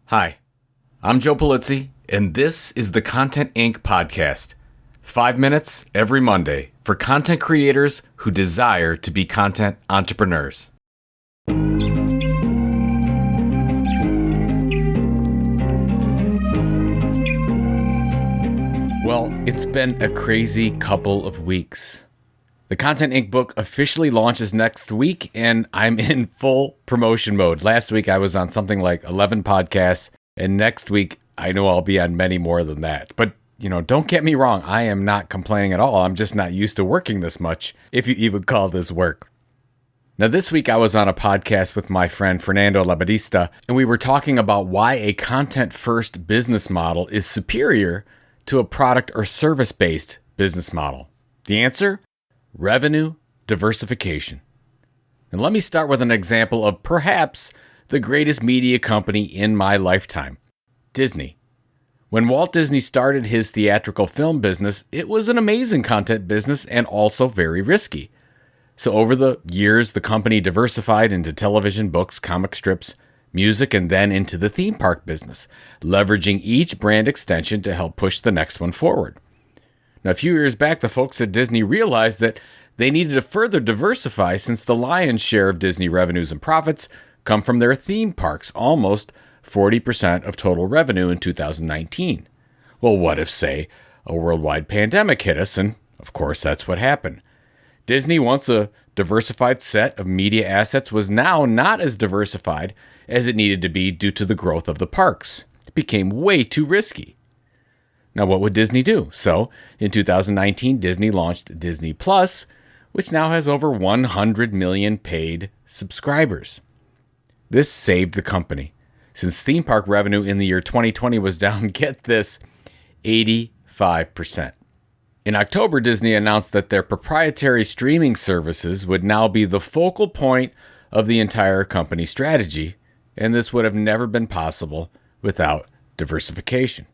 Hi, I'm Joe Polizzi, and this is the Content Inc. podcast. 5 minutes every Monday for content creators who desire to be content entrepreneurs. Well, it's been a crazy couple of weeks. The Content Inc. book officially launches next week, and I'm in full promotion mode. Last week, I was on something like 11 podcasts, and next week, I know I'll be on many more than that. But, don't get me wrong. I am not complaining at all. I'm just not used to working this much, if you even call this work. Now, this week, I was on a podcast with my friend Fernando Labadista, and we were talking about why a content-first business model is superior to a product or service-based business model. The answer? Revenue diversification. And let me start with an example of perhaps the greatest media company in my lifetime, Disney. When Walt Disney started his theatrical film business, it was an amazing content business and also very risky. So over the years, the company diversified into television, books, comic strips, music, and then into the theme park business, leveraging each brand extension to help push the next one forward. Now, a few years back, the folks at Disney realized that they needed to further diversify since the lion's share of Disney revenues and profits come from their theme parks, almost 40% of total revenue in 2019. Well, what if, say, a worldwide pandemic hit us? And, of course, that's what happened. Disney, once a diversified set of media assets, was now not as diversified as it needed to be due to the growth of the parks. It became way too risky. Now, what would Disney do? So, in 2019, Disney launched Disney Plus, which now has over 100 million paid subscribers. This saved the company, since theme park revenue in the year 2020 was down, get this, 85%. In October, Disney announced that their proprietary streaming services would now be the focal point of the entire company strategy, and this would have never been possible without diversification.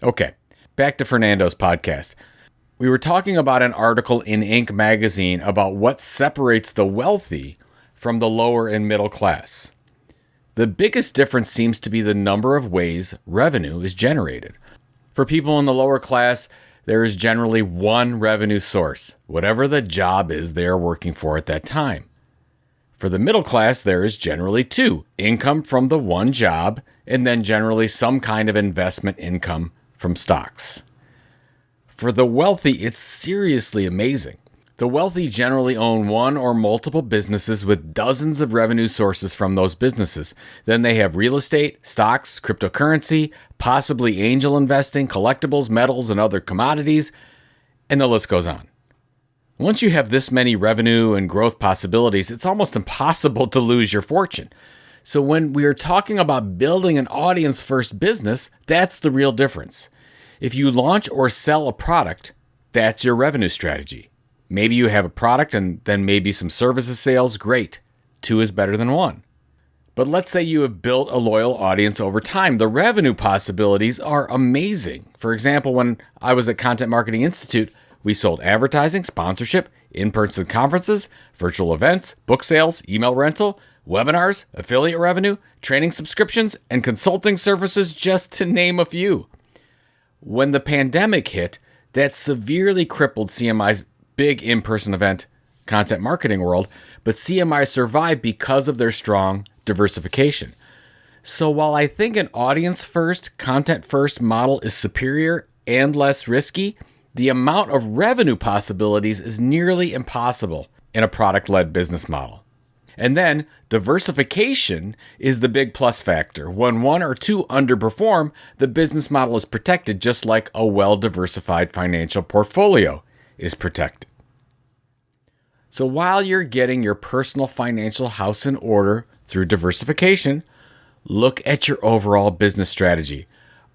Okay, back to Fernando's podcast. We were talking about an article in Inc. magazine about what separates the wealthy from the lower and middle class. The biggest difference seems to be the number of ways revenue is generated. For people in the lower class, there is generally one revenue source, whatever the job is they are working for at that time. For the middle class, there is generally two, income from the one job, and then generally some kind of investment income from stocks. For the wealthy, it's seriously amazing. The wealthy generally own one or multiple businesses with dozens of revenue sources from those businesses. Then they have real estate, stocks, cryptocurrency, possibly angel investing, collectibles, metals, and other commodities, and the list goes on. Once you have this many revenue and growth possibilities, it's almost impossible to lose your fortune. So when we are talking about building an audience-first business, that's the real difference. If you launch or sell a product, that's your revenue strategy. Maybe you have a product and then maybe some services sales, great. 2 is better than 1. But let's say you have built a loyal audience over time. The revenue possibilities are amazing. For example, when I was at Content Marketing Institute, we sold advertising, sponsorship, in-person conferences, virtual events, book sales, email rental, webinars, affiliate revenue, training subscriptions, and consulting services, just to name a few. When the pandemic hit, that severely crippled CMI's big in-person event, content marketing world, but CMI survived because of their strong diversification. So while I think an audience-first, content-first model is superior and less risky, the amount of revenue possibilities is nearly impossible in a product-led business model. And then diversification is the big plus factor. When one or two underperform, the business model is protected just like a well-diversified financial portfolio is protected. So while you're getting your personal financial house in order through diversification, look at your overall business strategy.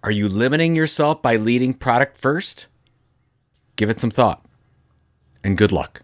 Are you limiting yourself by leading product first? Give it some thought, and good luck.